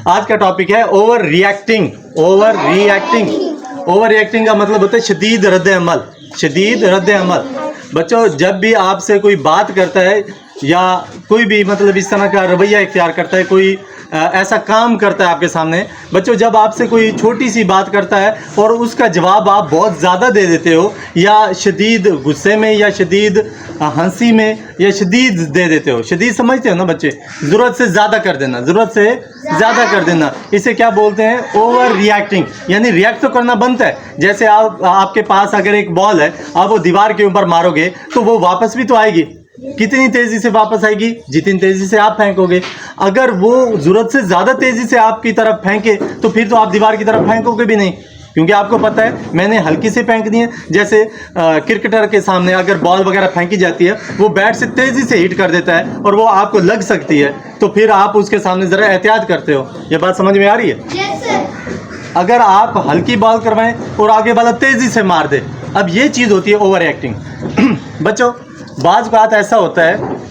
आज का टॉपिक है over reacting. Over reacting, over reacting का मतलब होता है शदीद रद्द अमल। शदीद रद्द अमल। बच्चों, जब भी आपसे कोई बात करता है या कोई भी मतलब इस तरह का रवैया इख्तियार करता है, कोई ऐसा काम करता है आपके सामने, बच्चों जब आपसे कोई छोटी सी बात करता है और उसका जवाब आप बहुत ज़्यादा दे देते हो, या शदीद गुस्से में या शदीद हंसी में या शदीद दे देते हो, शदीद समझते हो ना बच्चे, ज़रूरत से ज़्यादा कर देना, ज़रूरत से ज़्यादा कर देना, इसे क्या बोलते हैं? Over reacting. यानी रिएक्ट तो करना बनता है। जैसे आपके पास अगर एक बॉल है, आप वो दीवार के ऊपर मारोगे तो वो वापस भी तो आएगी। कितनी तेज़ी से वापस आएगी? जितनी तेज़ी से आप फेंकोगे। अगर वो ज़रूरत से ज़्यादा तेज़ी से आपकी तरफ फेंके तो फिर तो आप दीवार की तरफ फेंकोगे भी नहीं, क्योंकि आपको पता है मैंने हल्की से फेंकनी है। जैसे क्रिकेटर के सामने अगर बॉल वगैरह फेंकी जाती है, वो बैट से तेज़ी से हिट कर देता है और वो आपको लग सकती है, तो फिर आप उसके सामने ज़रा एहतियात करते हो। ये बात समझ में आ रही है? yes, अगर आप हल्की बॉल करवाएं और आगे वाला तेज़ी से मार दे, अब ये चीज़ होती है ओवर एक्टिंग। बच्चों, बाज़ बात ऐसा होता है,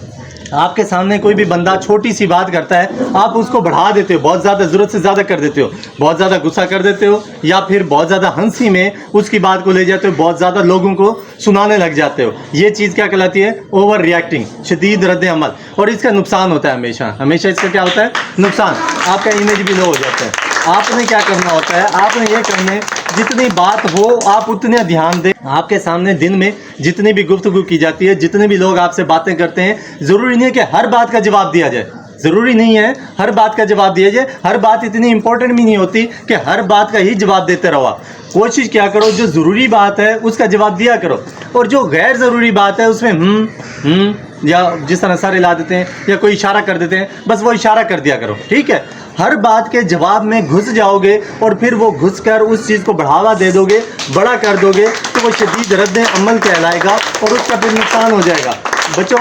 आपके सामने कोई भी बंदा छोटी सी बात करता है, आप उसको बढ़ा देते हो, बहुत ज़्यादा, ज़रूरत से ज़्यादा कर देते हो, बहुत ज़्यादा गुस्सा कर देते हो, या फिर बहुत ज़्यादा हंसी में उसकी बात को ले जाते हो, बहुत ज़्यादा लोगों को सुनाने लग जाते हो। ये चीज़ क्या कहलाती है? ओवर रिएक्टिंग, शदीद रद्द अमल। और इसका नुकसान होता है हमेशा, हमेशा इसका क्या होता है? नुकसान। आपका इमेज भी लो हो जाता है। आपने क्या करना होता है? आपने ये करने, जितनी बात हो आप उतने ध्यान दें। आपके सामने दिन में जितनी भी गुफ्तगू की जाती है, जितने भी लोग आपसे बातें करते हैं, ज़रूरी नहीं है कि हर बात का जवाब दिया जाए, ज़रूरी नहीं है हर बात का जवाब दिया जाए। हर बात इतनी इंपॉर्टेंट भी नहीं होती कि हर बात का ही जवाब देते रहो। कोशिश क्या करो, जो ज़रूरी बात है उसका जवाब दिया करो, और जो गैर ज़रूरी बात है उसमें या जिस तरह सर हिला देते हैं या कोई इशारा कर देते हैं, बस वो इशारा कर दिया करो, ठीक है? हर बात के जवाब में घुस जाओगे और फिर वो घुस कर उस चीज़ को बढ़ावा दे दोगे, बड़ा कर दोगे, तो वो शदीद रद्द अमल कहलाएगा और उसका फिर नुकसान हो जाएगा। बच्चों,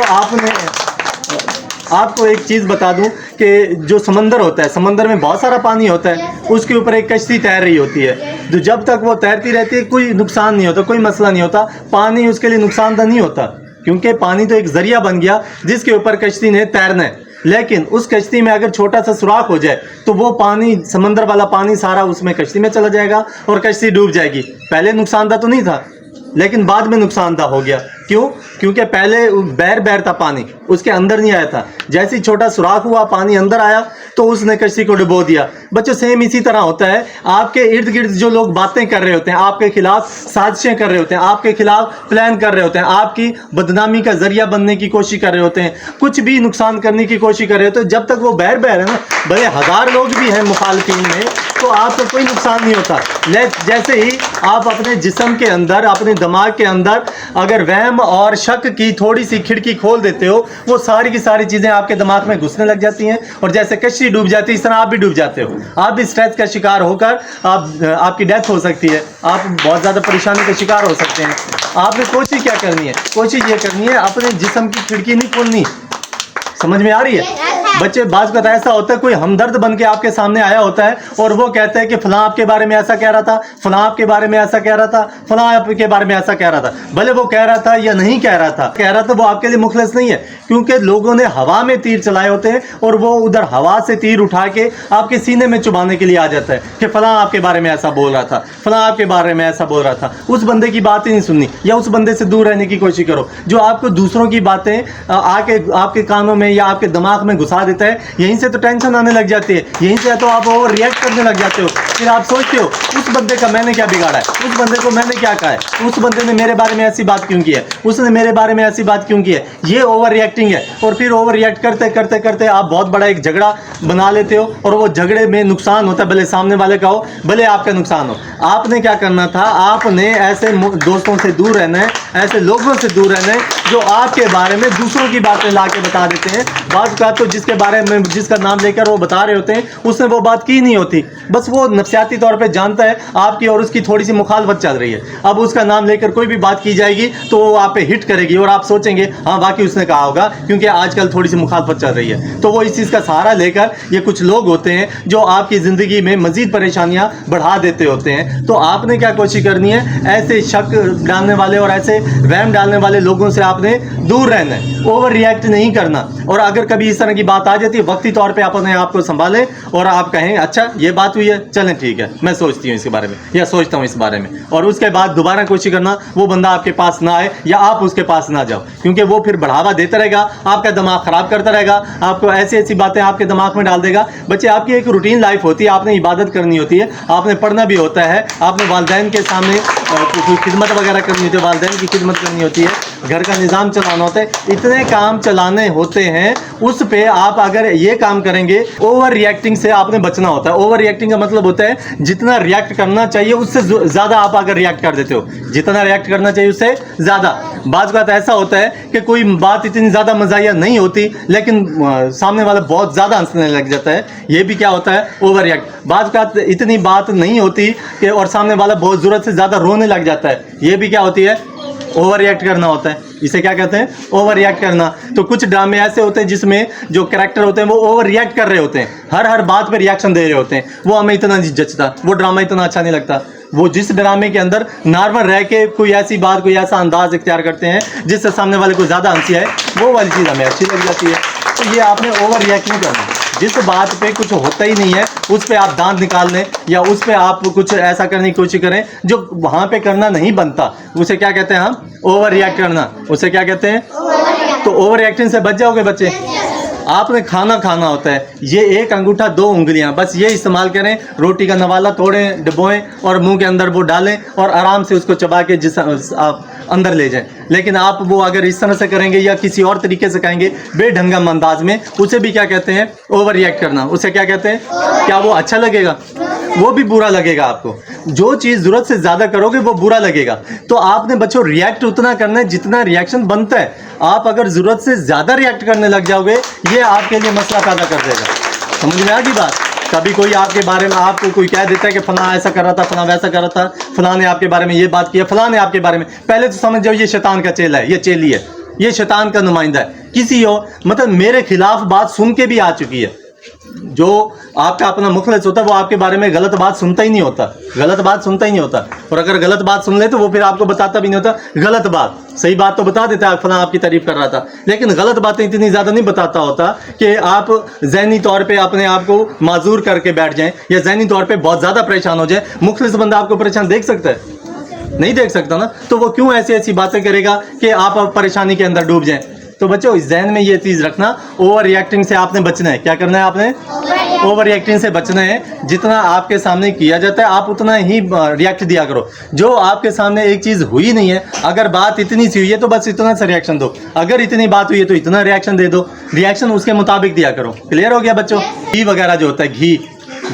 आपको एक चीज़ बता दूं कि जो समंदर होता है, समंदर में बहुत सारा पानी होता है, उसके ऊपर एक कश्ती तैर रही होती है, तो जब तक वो तैरती रहती है कोई नुकसान नहीं होता, कोई मसला नहीं होता। पानी उसके लिए नुकसानदा नहीं होता, क्योंकि पानी तो एक ज़रिया बन गया जिसके ऊपर कश्ती ने तैरना है। लेकिन उस कश्ती में अगर छोटा सा सुराख हो जाए तो वो पानी, समंदर वाला पानी सारा उसमें कश्ती में चला जाएगा और कश्ती डूब जाएगी। पहले नुकसानदा तो नहीं था, लेकिन बाद में नुकसानदा हो गया। क्यों? क्योंकि पहले बैर था पानी, उसके अंदर नहीं आया था। जैसे ही छोटा सुराख हुआ, पानी अंदर आया तो उसने कश्ती को डुबो दिया। बच्चों, सेम इसी तरह होता है। आपके इर्द गिर्द जो लोग बातें कर रहे होते हैं, आपके खिलाफ साजिशें कर रहे होते हैं, आपके खिलाफ प्लान कर रहे होते हैं, आपकी बदनामी का जरिया बनने की कोशिश कर रहे होते हैं, कुछ भी नुकसान करने की कोशिश कर रहे होते हैं, जब तक वो बैर है ना, भले 1000 लोग भी हैं मुखालफिन में, तो आपको कोई नुकसान नहीं होता। जैसे ही आप अपने जिस्म के अंदर, अपने दिमाग के अंदर अगर वहम और शक की थोड़ी सी खिड़की खोल देते हो, वो सारी की सारी चीज़ें आपके दिमाग में घुसने लग जाती हैं, और जैसे कश्ती डूब जाती है, इस तरह आप भी डूब जाते हो। आप भी स्ट्रेस का शिकार होकर आपकी डेथ हो सकती है, आप बहुत ज़्यादा परेशानी का शिकार हो सकते हैं। आपने कोशिश क्या करनी है? कोशिश ये करनी है अपने जिस्म की खिड़की नहीं खोलनी। समझ में आ रही है? बच्चे, बात का ऐसा होता है, कोई हमदर्द बन के आपके सामने आया होता है और वो कहता है कि फलां आपके बारे में ऐसा कह रहा था, फलां आपके बारे में ऐसा कह रहा था, फलां आपके बारे में ऐसा कह रहा था। भले वो कह रहा था या नहीं कह रहा था, वो आपके लिए मुखलिस नहीं है, क्योंकि लोगों ने हवा में तीर चलाए होते हैं और वो उधर हवा से तीर उठा के आपके सीने में चुभाने के लिए आ जाता है कि फलां आपके बारे में ऐसा बोल रहा था, फलां आपके बारे में ऐसा बोल रहा था। उस बंदे की बात ही नहीं सुननी, या उस बंदे से दूर रहने की कोशिश करो जो आपको दूसरों की बातें आके आपके कानों में या आपके दिमाग में घुसा देता है। यहीं से तो टेंशन आने लग जाती है, यहीं से तो आप ओवर रिएक्ट करने लग जाते हो। फिर आप सोचते हो उस बंदे का मैंने क्या बिगाड़ा है, उस बंदे को मैंने क्या कहा है, उस बंदे ने मेरे बारे में ऐसी बात क्यों की है, उसने मेरे बारे में ऐसी बात क्यों की है। ये ओवर रिएक्टिंग है। और फिर ओवर रिएक्ट करते करते करते आप बहुत बड़ा एक झगड़ा बना लेते हो, और वो झगड़े में नुकसान होता है, भले सामने वाले का हो, भले आपका नुकसान हो। आपने क्या करना था? आपने ऐसे दोस्तों से दूर रहना है, ऐसे लोगों से दूर रहना है जो आपके बारे में दूसरों की बातें ला के बता देते हैं। बात का तो जिसके बारे में, जिसका नाम लेकर वो बता रहे होते हैं, उसने वो बात की नहीं होती, बस वो नफसियाती तौर पे जानता है आपकी और उसकी थोड़ी सी मुखालफत चल रही है। अब उसका नाम लेकर कोई भी बात की जाएगी तो वो आप पे हिट करेगी और आप सोचेंगे हाँ वाकई उसने कहा होगा, क्योंकि आजकल थोड़ी सी मुखालफत चल रही है। तो वो इस चीज़ का सहारा लेकर, ये कुछ लोग होते हैं जो आपकी ज़िंदगी में मज़ीद परेशानियाँ बढ़ा देते होते हैं। तो आपने क्या कोशिश करनी है? ऐसे शक डालने वाले और ऐसे वहम डालने वाले लोगों से आपने आपने दूर रहना है, ओवर रिएक्ट नहीं करना। और अगर कभी इस तरह की बात आ जाती है, वक्ती तौर पे आप अपने आप को संभालें और आप कहें अच्छा ये बात हुई है, चलें ठीक है, मैं सोचती हूँ इसके बारे में या सोचता हूँ इस बारे में, और उसके बाद दोबारा कोशिश करना वो बंदा आपके पास ना आए या आप उसके पास ना जाओ, क्योंकि वो फिर बढ़ावा देता रहेगा, आपका दिमाग खराब करता रहेगा, आपको ऐसी ऐसी बातें आपके दिमाग में डाल देगा। बच्चे, आपकी एक रूटीन लाइफ होती है, आपने इबादत करनी होती है, आपने पढ़ना भी होता है, आपने वालिदैन के सामने कोई खिदमत वगैरह करनी होती है, वालिदैन की खिदमत करनी होती है, घर का निज़ाम चलाना होता है, इतने काम चलाने होते हैं। उस पे आप अगर ये काम करेंगे, ओवर रिएक्टिंग से आपने बचना होता है। ओवर रिएक्टिंग का मतलब होता है जितना रिएक्ट करना चाहिए उससे ज़्यादा आप अगर रिएक्ट कर देते हो, जितना रिएक्ट करना चाहिए उससे ज़्यादा। बात बात ऐसा होता है कि कोई बात इतनी ज़्यादा मज़ाहिया नहीं होती, लेकिन सामने वाला बहुत ज़्यादा हंसने लग जाता है, ये भी क्या होता है, ओवर रिएक्ट। बात इतनी बात नहीं होती कि और सामने वाला बहुत ज़रूरत से ज़्यादा रोने लग जाता है, ये भी क्या होती है, ओवर रिएक्ट करना होता है। इसे क्या कहते हैं, ओवर रिएक्ट करना। तो कुछ ड्रामे ऐसे होते हैं जिसमें जो कैरेक्टर होते हैं वो ओवर रिएक्ट कर रहे होते हैं, हर बात पे रिएक्शन दे रहे होते हैं, वो हमें इतना नहीं जचता, वो ड्रामा इतना अच्छा नहीं लगता। वो जिस ड्रामे के अंदर नॉर्मल रह के कोई ऐसी बात, कोई ऐसा अंदाज इख्तियार करते हैं जिससे सामने वाले को ज़्यादा हंसी आए, वो वाली चीज़ हमें अच्छी लग जाती है। तो ये आपने ओवर रिएक्ट नहीं करना। जिस बात पे कुछ होता ही नहीं है उस पे आप दांत निकाल लें या उस पे आप कुछ ऐसा करने की कोशिश करें जो वहाँ पे करना नहीं बनता, उसे क्या कहते हैं हम, ओवर रिएक्ट करना। उसे क्या कहते हैं, तो ओवर रिएक्टिंग से बच जाओगे बच्चे। आपने खाना खाना होता है, ये एक अंगूठा दो उंगलियां, बस ये इस्तेमाल करें। रोटी का नवाला तोड़ें, डुबोएं और मुंह के अंदर वो डालें और आराम से उसको चबा के जिस आप अंदर ले जाएं। लेकिन आप वो अगर इस तरह से करेंगे या किसी और तरीके से खाएंगे बेढंगम अंदाज में, उसे भी क्या कहते हैं, ओवर रिएक्ट करना। उसे क्या कहते हैं, क्या वो अच्छा लगेगा, वो भी बुरा लगेगा आपको। जो चीज़ ज़रूरत से ज़्यादा करोगे वो बुरा लगेगा। तो आपने बच्चों रिएक्ट उतना करना है जितना रिएक्शन बनता है। आप अगर ज़रूरत से ज़्यादा रिएक्ट करने लग जाओगे, ये आपके लिए मसला पैदा कर देगा। समझ में आ गई बात। कभी कोई आपके बारे में आपको कोई कह देता है कि फलां ऐसा कर रहा था, फलां वैसा कर रहा था, फलां ने आपके बारे में ये बात किया, फलां ने आपके बारे में, पहले तो समझ जाओ ये शैतान का चेला है, ये चेली है, ये शैतान का नुमाइंदा है। किसी हो मतलब मेरे खिलाफ बात सुन के भी आ चुकी है। जो आपका अपना मुखलिस होता है वो आपके बारे में गलत बात सुनता ही नहीं होता, गलत बात सुनता ही नहीं होता। और अगर गलत बात सुन ले तो वो फिर आपको बताता भी नहीं होता गलत बात। सही बात तो बता देता है, फलां आपकी तारीफ कर रहा था, लेकिन गलत बातें इतनी ज़्यादा नहीं बताता होता कि आप ज़हनी तौर पे अपने आप को माजूर करके बैठ जाएं या ज़हनी तौर पे बहुत ज़्यादा परेशान हो जाए। मुखलिस बंदा आपको परेशान देख सकता है, नहीं देख सकता ना, तो वो क्यों ऐसी ऐसी बातें करेगा कि आप परेशानी के अंदर डूब जाएं। तो बच्चों इस जहन में ये चीज़ रखना, ओवर रिएक्टिंग से आपने बचना है। क्या करना है आपने, ओवर रिएक्टिंग से बचना है। जितना आपके सामने किया जाता है आप उतना ही रिएक्ट दिया करो। जो आपके सामने एक चीज़ हुई नहीं है, अगर बात इतनी सी हुई है तो बस इतना सा रिएक्शन दो, अगर इतनी बात हुई है तो इतना रिएक्शन दे दो, रिएक्शन उसके मुताबिक दिया करो। क्लियर हो गया बच्चों। घी वगैरह जो होता है,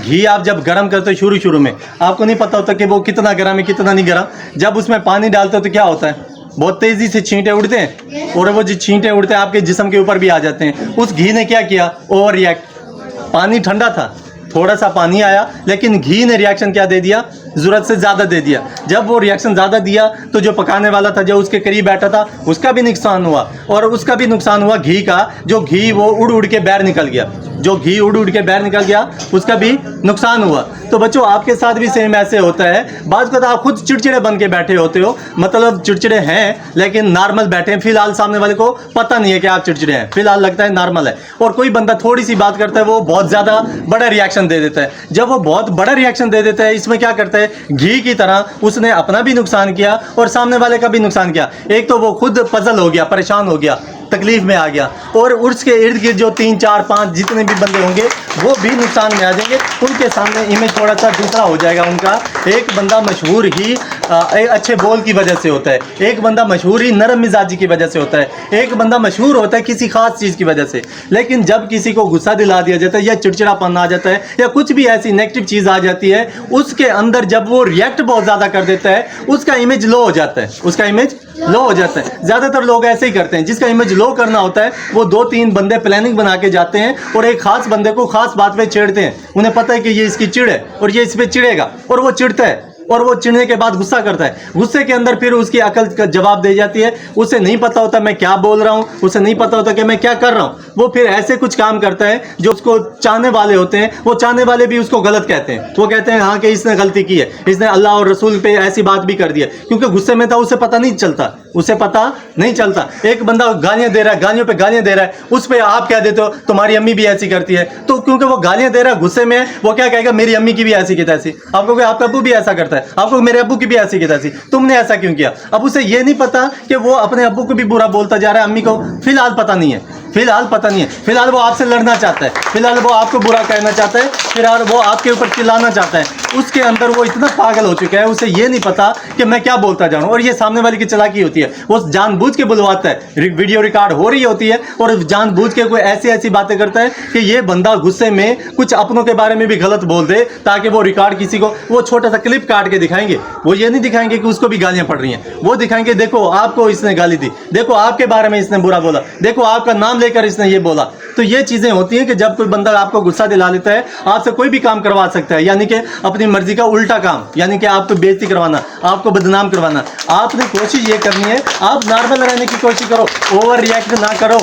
घी आप जब गर्म करते हो शुरू में आपको नहीं पता होता कि वो कितना गर्म है कितना नहीं गर्म। जब उसमें पानी डालते हो तो क्या होता है, बहुत तेज़ी से छींटे उड़ते हैं और वो जो छींटे उड़ते हैं आपके जिस्म के ऊपर भी आ जाते हैं। उस घी ने क्या किया, ओवर रिएक्ट। पानी ठंडा था, थोड़ा सा पानी आया, लेकिन घी ने रिएक्शन क्या दे दिया, ज़रूरत से ज़्यादा दे दिया। जब वो रिएक्शन ज़्यादा दिया तो जो पकाने वाला था, जो उसके करीब बैठा था, उसका भी नुकसान हुआ। और उसका भी नुकसान हुआ घी का, जो घी वो उड़ उड़ के बाहर निकल गया, जो घी उड़ उड़ के बाहर निकल गया उसका भी नुकसान हुआ। तो बच्चों आपके साथ भी सेम ऐसे होता है। बात को तो आप खुद चिड़चिड़े बन के बैठे होते हो, मतलब चिड़चिड़े हैं लेकिन नॉर्मल बैठे हैं। फिलहाल सामने वाले को पता नहीं है कि आप चिड़चिड़े हैं, फिलहाल लगता है नॉर्मल है। और कोई बंदा थोड़ी सी बात करता है वो बहुत ज़्यादा बड़ा रिएक्शन दे देता है। जब वो बहुत बड़ा रिएक्शन दे देता है, इसमें क्या करता है, घी की तरह उसने अपना भी नुकसान किया और सामने वाले का भी नुकसान किया। एक तो वो खुद पजल हो गया, परेशान हो गया, तकलीफ में आ गया, और उसके इर्द गिर्द जो 3 4 5 जितने भी बंदे होंगे वो भी नुकसान में आ जाएंगे। उनके सामने इमेज थोड़ा सा दूसरा हो जाएगा उनका। एक बंदा मशहूर ही अच्छे बोल की वजह से होता है, एक बंदा मशहूर ही नरम मिजाजी की वजह से होता है, एक बंदा मशहूर होता है किसी खास चीज़ की वजह से। लेकिन जब किसी को गुस्सा दिला दिया जाता है या चिड़चिड़ापन आ जाता है या कुछ भी ऐसी नेगेटिव चीज़ आ जाती है, उसके अंदर जब वो रिएक्ट बहुत ज़्यादा कर देता है, उसका इमेज लो हो जाता है, उसका इमेज लो हो जाता है। ज़्यादातर लोग ऐसे ही करते हैं, जिसका इमेज लो करना होता है वो 2-3 बंदे प्लानिंग बना के जाते हैं और एक खास बंदे को खास बात पे छेड़ते हैं। उन्हें पता है कि ये इसकी चिड़ है और ये इस पे चिड़ेगा और वो चिढ़ता है और वो चिढ़ने के बाद गुस्सा करता है, गुस्से के अंदर फिर उसकी अकल का जवाब दे जाती है, उसे नहीं पता होता मैं क्या बोल रहा हूँ, उसे नहीं पता होता कि मैं क्या कर रहा हूँ, वो फिर ऐसे कुछ काम करता है जो उसको चाहने वाले होते हैं, वो चाहने वाले भी उसको गलत कहते हैं, वो कहते हैं हाँ कि इसने गलती की है, इसने अल्लाह और रसूल पे ऐसी बात भी कर दी है, क्योंकि गुस्से में था, उसे पता नहीं चलता, उसे पता नहीं चलता। एक बंदा गालियां दे रहा है, गालियों पे गालियां दे रहा है, उस पे आप क्या देते हो, तुम्हारी अम्मी भी ऐसी करती है, तो क्योंकि वो गालियां दे रहा है गुस्से में, वो क्या कहेगा, मेरी अम्मी की भी ऐसी की तैसी, आपको आपका अब्बू भी ऐसा करता है, आपको मेरे अब्बू की भी ऐसी की तैसी, तुमने ऐसा क्यों किया। अब उसे ये नहीं पता कि वो अपने अब्बू को भी बुरा बोलता जा रहा है, अम्मी को फिलहाल पता नहीं है, फिलहाल पता नहीं है, फिलहाल वो आपसे लड़ना चाहता है, फिलहाल वो आपको बुरा कहना चाहता है, फिलहाल वो आपके ऊपर चिल्लाना चाहता है, उसके अंदर वो इतना पागल हो चुका है, उसे ये नहीं पता कि मैं क्या बोलता जा रहा हूँ। और ये सामने वाले की चालाकी होती है, वो जानबूझ के बुलवाता है, वीडियो रिकॉर्ड हो रही होती है और जानबूझ के कोई ऐसी ऐसी बातें करता है कि ये बंदा गुस्से में कुछ अपनों के बारे में भी गलत बोल दे, ताकि वो रिकॉर्ड किसी को, वो छोटा सा क्लिप काट के दिखाएंगे, वो ये नहीं दिखाएंगे कि उसको भी गालियां पड़ रही हैं, वो दिखाएंगे देखो आपको इसने गाली दी, देखो आपके बारे में इसने बुरा बोला, देखो आपका नाम लेकर इसने ये बोला। तो ये चीजें होती हैं कि जब कोई बंदा आपको गुस्सा दिला लेता है, आपसे कोई भी काम करवा सकता है, यानी कि अपनी मर्जी का उल्टा काम, यानी कि आपको बेइज्जती करवाना, आपको बदनाम करवाना। आपने कोशिश ये करनी है, आप नॉर्मल रहने की कोशिश करो, ओवर रिएक्ट ना करो,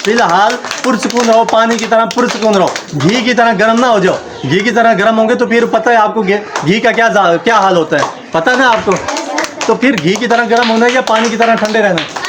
फिलहाल पुरसुकून रहो, पानी की तरह पुरसुकून रहो, घी की तरह गर्म ना हो जाओ। घी की तरह गर्म होंगे तो फिर पता है आपको घी का क्या हाल होता है, पता है ना आपको। तो फिर घी की तरह गर्म होना है या पानी की तरह ठंडे रहना है?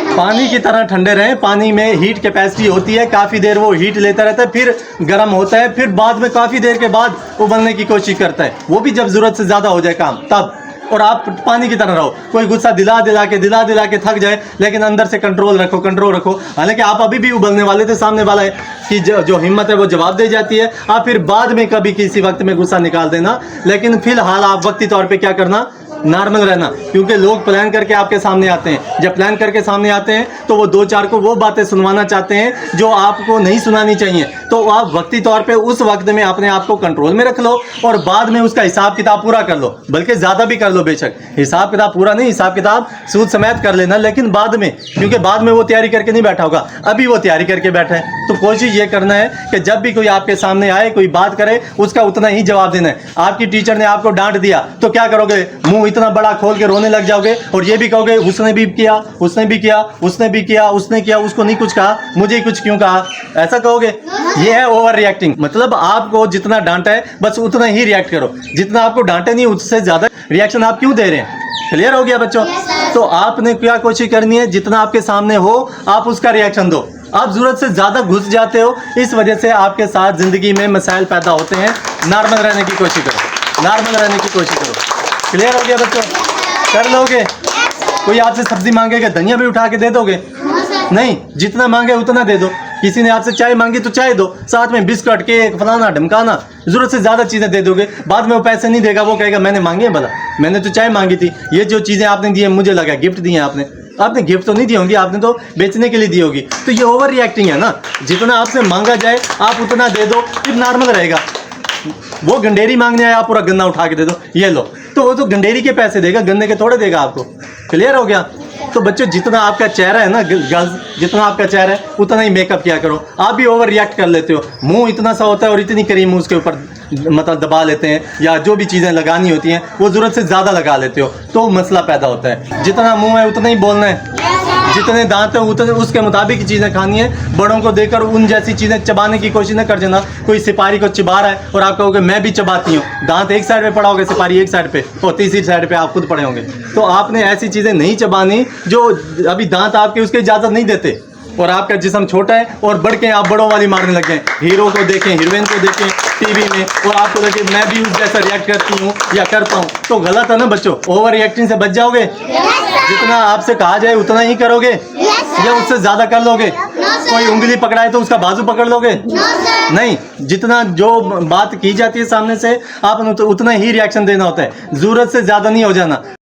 पानी की तरह ठंडे रहें। पानी में हीट कैपेसिटी होती है, काफ़ी देर वो हीट लेता रहता है, फिर गर्म होता है, फिर बाद में काफ़ी देर के बाद उबलने की कोशिश करता है, वो भी जब ज़रूरत से ज़्यादा हो जाए काम तब। और आप पानी की तरह रहो, कोई गुस्सा दिला दिला के थक जाए, लेकिन अंदर से कंट्रोल रखो। हालांकि आप अभी भी उबलने वाले थे, सामने वाला है कि जो हिम्मत है वो जवाब दे जाती है, आप फिर बाद में कभी किसी वक्त में गुस्सा निकाल देना, लेकिन फिलहाल आप वक्ती तौर पे क्या करना, नॉर्मल रहना। क्योंकि लोग प्लान करके आपके सामने आते हैं, जब प्लान करके सामने आते हैं तो वो दो चार को वो बातें सुनवाना चाहते हैं जो आपको नहीं सुनानी चाहिए, तो आप वक्ती तौर पे उस वक्त में अपने आप को कंट्रोल में रख लो और बाद में उसका हिसाब किताब पूरा कर लो, बल्कि ज़्यादा भी कर लो, बेशक हिसाब किताब पूरा नहीं, हिसाब किताब सूद समेत कर लेना, लेकिन बाद में, क्योंकि बाद में वो तैयारी करके नहीं बैठा होगा, अभी वो तैयारी करके बैठा है। तो कोशिश ये करना है कि जब भी कोई आपके सामने आए, कोई बात करे, उसका उतना ही जवाब देना है। आपकी टीचर ने आपको डांट दिया तो क्या करोगे, मुंह इतना बड़ा खोल के रोने लग जाओगे और ये भी कहोगे उसने भी किया, उसने भी किया, उसने किया, उसको नहीं कुछ कहा, मुझे कुछ क्यों कहा, ऐसा कहोगे। ये है ओवर रिएक्टिंग। मतलब आपको जितना डांटा है बस उतना ही रिएक्ट करो, जितना आपको डांटे नहीं उससे ज्यादा रिएक्शन आप क्यों दे रहे हैं। क्लियर हो गया बच्चों? तो आपने क्या कोशिश करनी है, जितना आपके सामने हो आप उसका रिएक्शन दो। आप जरूरत से ज्यादा घुस जाते हो, इस वजह से आपके साथ जिंदगी में मसाइल पैदा होते हैं। नॉर्मल रहने की कोशिश करो, नॉर्मल रहने की कोशिश करो। क्लियर हो गया बच्चों? कर लोगे? कोई आपसे सब्जी मांगेगा, धनिया भी उठा के दे दोगे? नहीं, जितना मांगे उतना दे दो। किसी ने आपसे चाय मांगी तो चाय दो, साथ में बिस्कुट, केक, फलाना ढमकाना, जरूरत से ज्यादा चीजें दे दोगे, बाद में वो पैसे नहीं देगा, वो कहेगा मैंने मांगी है, भला मैंने तो चाय मांगी थी, ये जो चीजें आपने दी है मुझे लगा गिफ्ट दी है आपने गिफ्ट तो नहीं दी होंगी, आपने तो बेचने के लिए दी होगी। तो ये ओवर रिएक्टिंग है ना, जितना आपसे मांगा जाए आप उतना दे दो, फिर नॉर्मल रहेगा। वो गंडेरी मांगने आया, आप पूरा गन्ना उठा के दे दो, ये लो, तो वो तो गंडेरी के पैसे देगा, गन्ने के थोड़े देगा आपको। क्लियर हो गया? तो बच्चों जितना आपका चेहरा है ना, गर्ल्स जितना आपका चेहरा है उतना ही मेकअप किया करो। आप भी ओवर रिएक्ट कर लेते हो, मुंह इतना सा होता है और इतनी क्रीम उसके ऊपर मतलब दबा लेते हैं, या जो भी चीज़ें लगानी होती हैं वो ज़रूरत से ज़्यादा लगा लेते हो, तो मसला पैदा होता है। जितना मुंह है उतना ही बोलना है, जितने दांत है उतने उसके मुताबिक चीज़ें खानी है। बड़ों को देकर उन जैसी चीज़ें चबाने की कोशिश न कर देना। कोई सिपाही को चिबा रहा है और आप कहोगे मैं भी चबाती हूँ, दांत एक साइड पे पड़ा होगा, सिपाही एक साइड पे और तीसरी साइड पे आप खुद पड़े होंगे। तो आपने ऐसी चीज़ें नहीं चबानी जो अभी दांत आपके उसकी इजाज़त नहीं देते, और आपका जिस्म छोटा है और बढ़ के आप बड़ों वाली मारने लग गए। हीरो को देखें, हीरोइन को देखें टीवी में और आपको लगे मैं भी उस जैसा रिएक्ट करती हूँ या करता हूँ, तो गलत है ना बच्चों। ओवर रिएक्टिंग से बच जाओगे। जितना आपसे कहा जाए उतना ही करोगे या उससे ज्यादा कर लोगे? कोई उंगली पकड़ाए तो उसका बाजू पकड़ लोगे? नहीं, जितना जो बात की जाती है सामने से आप उतना ही रिएक्शन देना होता है, जरूरत से ज्यादा नहीं हो जाना।